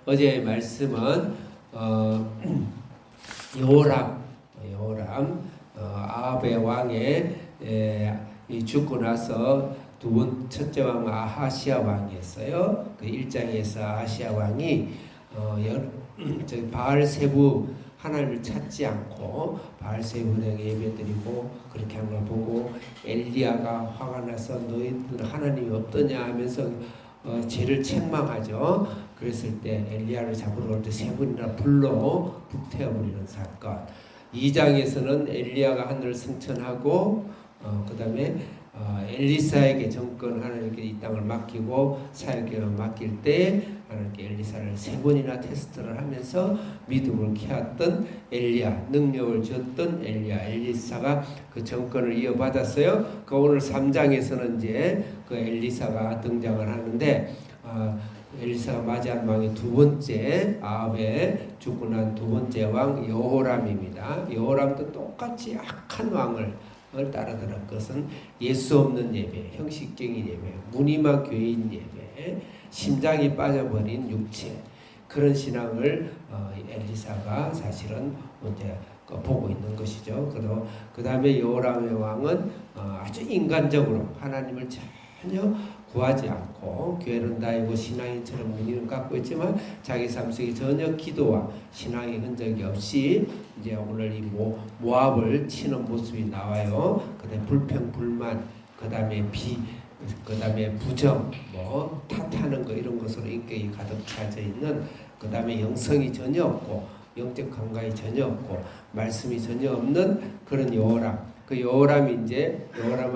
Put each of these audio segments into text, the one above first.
어제의 말씀은 여호람 아합의 왕의 죽고 나서 첫째 왕 아하시아 왕이었어요. 그 1장에서 아하시아 왕이 바알세부 하나님을 찾지 않고 바알세부에게 예배드리고 그렇게 한 걸 보고 엘리야가 화가 나서 너희들 하나님이 없더냐 하면서 죄를 책망하죠. 그랬을 때 엘리야를 잡으러 올 때 세 번이나 불러 불태워버리는 사건. 2장에서는 엘리야가 하늘을 승천하고 그 다음에 엘리사에게 정권 하나님께 이 땅을 맡기고 사역을 맡길 때 하나님께 엘리사를 세 번이나 테스트를 하면서 믿음을 키웠던 엘리야, 능력을 줬던 엘리사가 그 정권을 이어받았어요. 그 오늘 3장에서는 이제 그 엘리사가 등장을 하는데 엘리사가 맞이한 왕의 두 번째 아합의 죽고 난 두 번째 왕 여호람입니다. 여호람도 똑같이 악한 왕을 따라들은 것은 예수 없는 예배, 형식적인 예배, 무늬만 교인 예배, 심장이 빠져버린 육체, 그런 신앙을 엘리사가 사실은 이제 보고 있는 것이죠. 그 다음에 여호람의 왕은 아주 인간적으로 하나님을 전혀 구하지 않고 교회는 다니고 신앙인처럼 무늬는 갖고 있지만 자기 삶 속에 전혀 기도와 신앙의 흔적이 없이 이제 오늘 이 모압을 치는 모습이 나와요. 그다음에 불평 불만, 그다음에 그다음에 부정, 탓하는 거 이런 것으로 인격이 가득 차져 있는, 그다음에 영성이 전혀 없고 영적 감각이 전혀 없고 말씀이 전혀 없는 그런 여호람. 그 여호람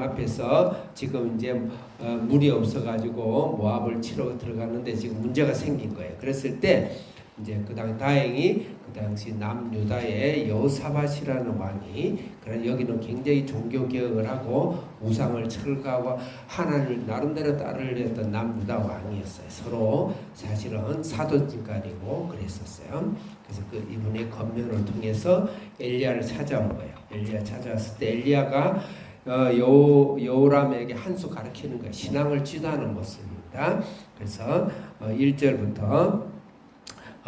앞에서 지금 이제 물이 없어가지고 모압을 치러 들어갔는데 지금 문제가 생긴 거예요. 그랬을 때 이제 다행히 그 당시 남유다의 여호사밧이라는 왕이, 그런 여기는 굉장히 종교 개혁을 하고 우상을 철거하고 하나님을 나름대로 따르려던 남유다 왕이었어요. 서로 사실은 사돈집간이고 그랬었어요. 그래서 이분의 권면을 통해서 엘리야를 찾아온 거예요. 엘리야 찾아왔을 때 엘리야가 여호람에게 한 수 가르치는 거예요. 신앙을 지도하는 모습입니다. 그래서 1절부터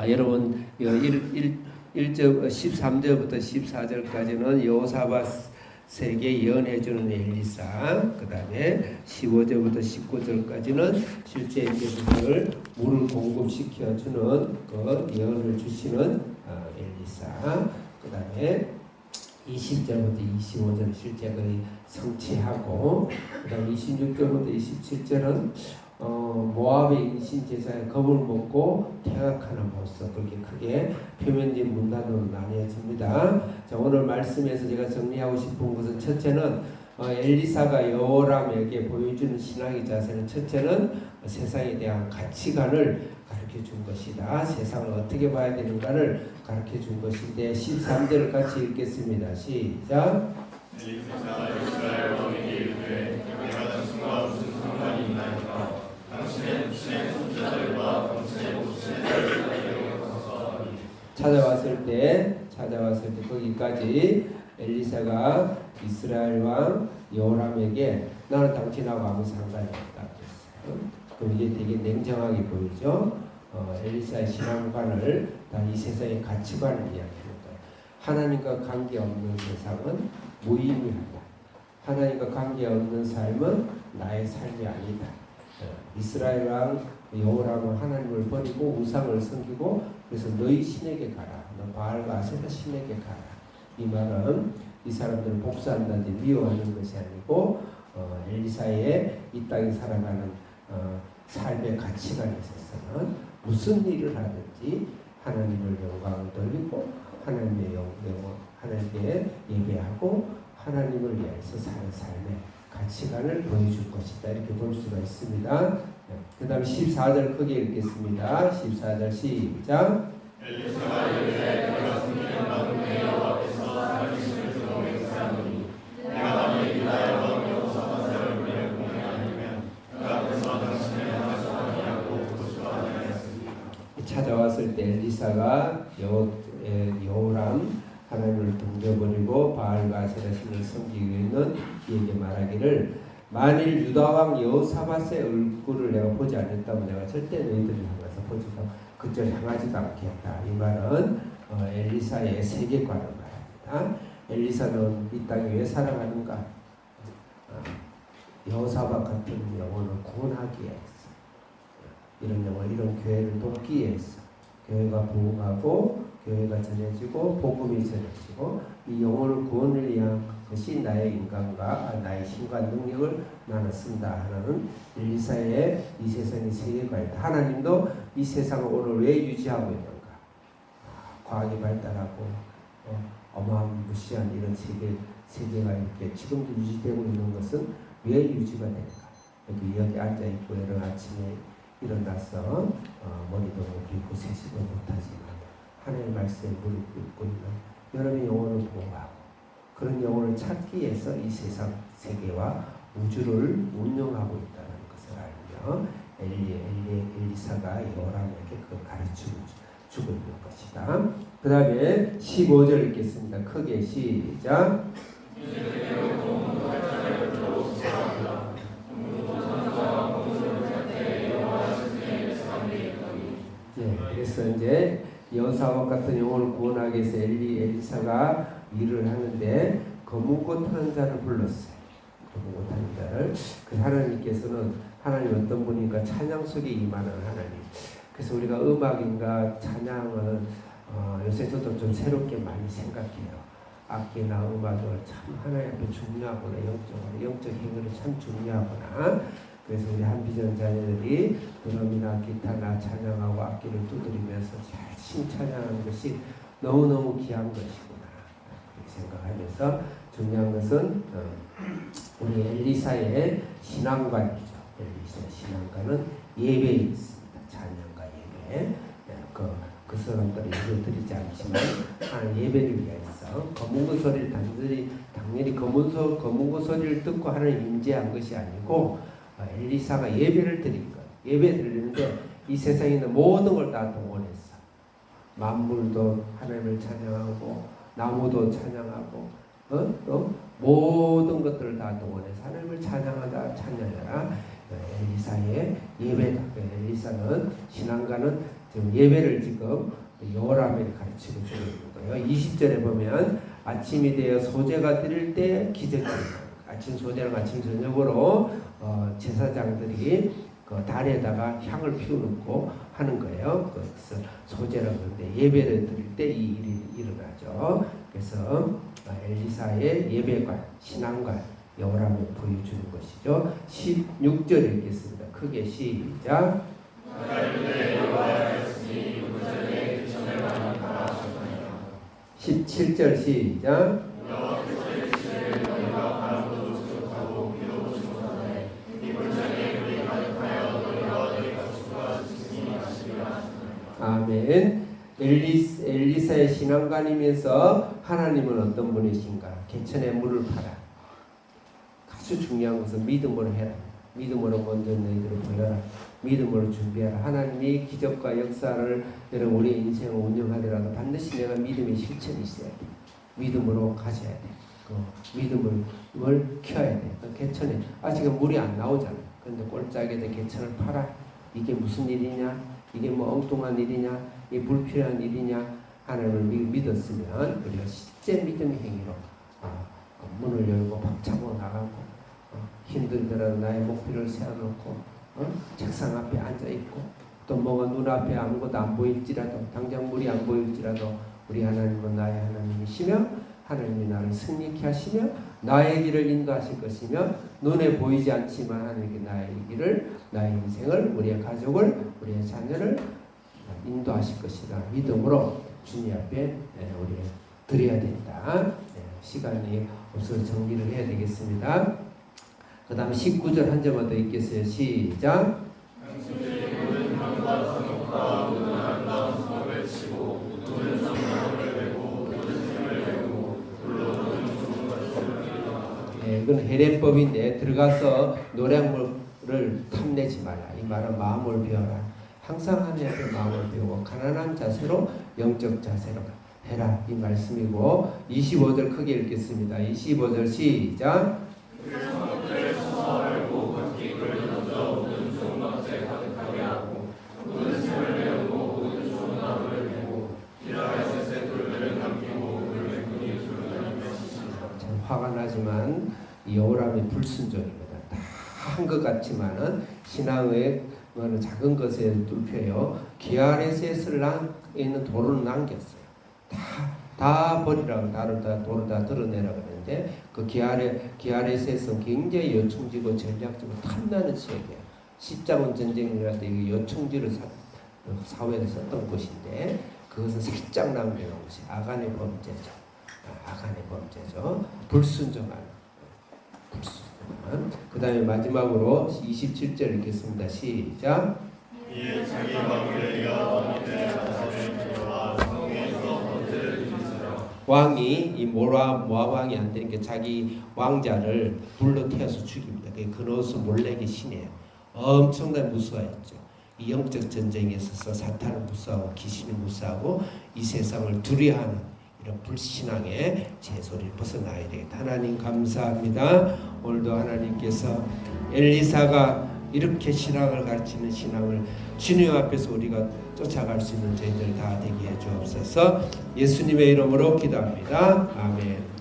여러분 13절부터 14절까지는 여호사밧에게 예언해주는 엘리사, 그 다음에 15절부터 19절까지는 실제 이제 물을 공급시켜주는 그 예언을 주시는 엘리사, 그 다음에 20절부터 25절 실제 성취하고, 그 다음에 26절부터 27절은 모압의 인신제사의 겁을 먹고 퇴각하는 모습, 그렇게 크게 표면적인 문단으로 나뉘어집니다. 자, 오늘 말씀에서 제가 정리하고 싶은 것은, 첫째는 엘리사가 여호람에게 보여주는 신앙의 자세는, 첫째는 세상에 대한 가치관을 가르쳐 준 것이다. 세상을 어떻게 봐야 되는가를 가르쳐 준 것인데, 13절을 같이 읽겠습니다. 시작. 엘리사가 이스라엘 왕에게 이르되 내가 당신과 무슨 상관이 있나이까? 당신의 손자들과 당신의 모친의 찾아왔을 때 거기까지 엘리사가 이스라엘 왕 여호람에게 나는 당신하고 아무 상관이 없다 그랬어요. 그럼 이게 되게 냉정하게 보이죠. 엘리사의 신앙관을 다 이 세상의 가치관을 이야기하는 거예요. 하나님과 관계없는 세상은 무의미하다. 하나님과 관계없는 삶은 나의 삶이 아니다. 이스라엘 왕 여호람은 하나님을 버리고 우상을 섬기고, 그래서 너희 신에게 가라. 너 바알과 아세라 신에게 가라. 이 말은 이 사람들을 복수한다든지 미워하는 것이 아니고 엘리사의 이 땅에 살아가는 삶의 가치관에 있어서는 무슨 일을 하든지 하나님을 영광을 돌리고 하나님께 예배하고 하나님을 위해서 사는 삶의 가치관을 보여줄 것이다. 이렇게 볼 수가 있습니다. 그 다음에 14절 크게 읽겠습니다. 14절 시작. 엘리사가 이르되 내가 승리를 받은 내 여호와 앞에서 당신을 주로 맹세하노니 내가 만일 유다의 왕 여호사밧을 위하여 공회하면 그 앞에서 당신을 향하지 아니하고 보지도 아니하였습니다. 찾아왔을 때 엘리사가 여호람 하나님을 던져버리고 바알과 아세라 신을 섬기고 있는 이에게 말하기를, 만일 유다왕 여호사밧의 얼굴을 내가 보지 않았다면 내가 절대 너희들을 향해서 보지도 그절 향하지도 않겠다. 이 말은 엘리사의 세계관을 말합니다. 엘리사는 이 땅에 왜 살아가는가? 여호사밧 같은 영혼을 구원하기 위해서, 이런 영혼, 이런 교회를 돕기 위해서, 교회가 부흥하고 교회가 전해지고 복음이 전해지고 이 영혼을 구원을 위한 것이 나의 인간과 나의 힘과 능력을 나는 쓴다 하는 엘리사의 이 세상의 세계관이다. 하나님도 이 세상을 오늘 왜 유지하고 있는가? 과학이 발달하고 어마무시한 이런 세계가 이렇게 지금도 유지되고 있는 것은 왜 유지가 되는가? 여기 앉아있고 이런 아침에 일어나서 머리도 긁고 세수도 못하지만 하나님의 말씀에 무릎 꿇고 있는 여러분의 영혼을 보호하고 그런 영혼을 찾기 위해서 이 세상 세계와 우주를 운영하고 있다는 것을 알며 엘리사가 여호람에게 그걸 가르치고 있는 것이다. 그 다음에 15절 읽겠습니다. 크게 시작. 그래서 이제 여호사밧 같은 영혼을 구원하기 위해서 엘리사가 일을 하는데 검은 옷 하는 자를 불렀어요. 검은 옷 하는 자를. 그 하나님께서는 하나님 어떤 분인가 찬양 속에 임하는 하나님. 그래서 우리가 음악인가 찬양은 요새 저도 좀 새롭게 많이 생각해요. 악기나 음악을 참 하나님 앞에 중요하구나. 영적 행위를 참 중요하구나. 그래서 우리 한비전 자녀들이 드럼이나 기타나 찬양하고 악기를 두드리면서 잘 찬양하는 것이 너무너무 귀한 것이구나 그렇게 생각하면서 중요한 것은 우리 엘리사의 신앙관이죠. 엘리사의 신앙관은 예배에 있습니다. 찬양과 예배. 그 사람들은 예배 드리지 않지만 예배를 위해서 검은고 소리를 당연히 검은고 소리를 듣고 하나님 임재한 것이 아니고 엘리사가 예배를 드린 것. 예배 드리는데 이 세상에 있는 모든 걸 다 동원했어. 만물도 하나님을 찬양하고 나무도 찬양하고 또 모든 것들을 다 동원해서 하나님을 찬양하다 찬양해라. 엘리사의 예배다. 엘리사는 신앙가는 지금 예배를 지금 여호람에게 가르치고 주고 있는 거예요. 20절에 보면 아침이 되어 소제가 드릴 때 기적이 아침 소제랑 아침 저녁으로 제사장들이 그 달에다가 향을 피워놓고 하는 거예요. 그래서 소제라고 하는데 예배를 드릴 때 이 일이 일어나죠. 그래서 엘리사의 예배관, 신앙관, 여호람을 보여주는 것이죠. 16절 읽겠습니다. 크게 시작. 17절 시작. 아멘. 엘리사의 신앙관이면서 하나님은 어떤 분이신가? 개천에 물을 팔아. 아주 중요한 것은 믿음으로 해라. 믿음으로 먼저 너희들을 보여라. 믿음으로 준비하라. 하나님이 기적과 역사를 여러분 우리 인생을 운영하더라도 반드시 내가 믿음의 실천이 있어야 돼. 믿음으로 가져야 돼. 그 믿음을 켜야 돼. 그 개천에 아직은 물이 안 나오잖아. 그런데 꼴짝에도 개천을 팔아. 이게 무슨 일이냐? 이게 뭐 엉뚱한 일이냐? 이게 불필요한 일이냐? 하나님을 믿었으면 우리가 실제 믿음의 행위로 문을 열고 박차고 나가고 힘들더라도 나의 목표를 세워놓고 책상 앞에 앉아있고 또 뭐가 눈앞에 아무것도 안 보일지라도 당장 물이 안 보일지라도 우리 하나님은 나의 하나님이시며 하나님이 나를 승리케 하시며 나의 길을 인도하실 것이며 눈에 보이지 않지만 하나님께 나의 길을 나의 인생을 우리의 가족을 우리의 자녀를 인도하실 것이다. 믿음으로 주님 앞에 우리 드려야 된다. 시간이 없어서 정리를 해야 되겠습니다. 그 다음 19절 한 절만 더 읽겠어요. 시작. 이건 해례법인데 들어가서 노량물을 탐내지 말라. 이 말은 마음을 비워라. 항상 하나님 앞에 마음을 비우고 가난한 자세로 영적 자세로 해라. 이 말씀이고 25절 크게 읽겠습니다. 25절 시작. 이 여호람이 불순종입니다. 다 한 것 같지만은 신앙의 뭐는 작은 것에 뚫혀요. 기아레셋을 있는 돌을 남겼어요. 다 버리라고 돌을 다 드러내라 그러는데 그 기아레셋은 굉장히 요충지고 전략적으로 탐나는 지역이에요. 십자군 전쟁이라도 이 요충지를 사회에 썼던 곳인데 그것은 살짝 남겨놓은 것이 아간의 범죄죠. 아간의 범죄죠. 불순종한. 그 다음에 마지막으로 27절 읽겠습니다. 시작. 이에 자기 왕위를 이어 왕인의 자손을 필요와 성에서 번제를 드리시라. 왕이 이 모압 왕이 안 되니까 자기 왕자를 불러 태워서 죽입니다. 그게 그노스 몰렉의 신이에요. 엄청나게 무서워했죠. 이 영적 전쟁에 있어서 사탄을 무서워하고 귀신이 무서워하고 이 세상을 두려워하는 이런 불신앙의 제소리를 벗어나야 되겠다. 하나님 감사합니다. 오늘도 하나님께서 엘리사가 이렇게 신앙을 가르치는 신앙을 주님 앞에서 우리가 쫓아갈 수 있는 저희들 다 되게 해 주옵소서. 예수님의 이름으로 기도합니다. 아멘.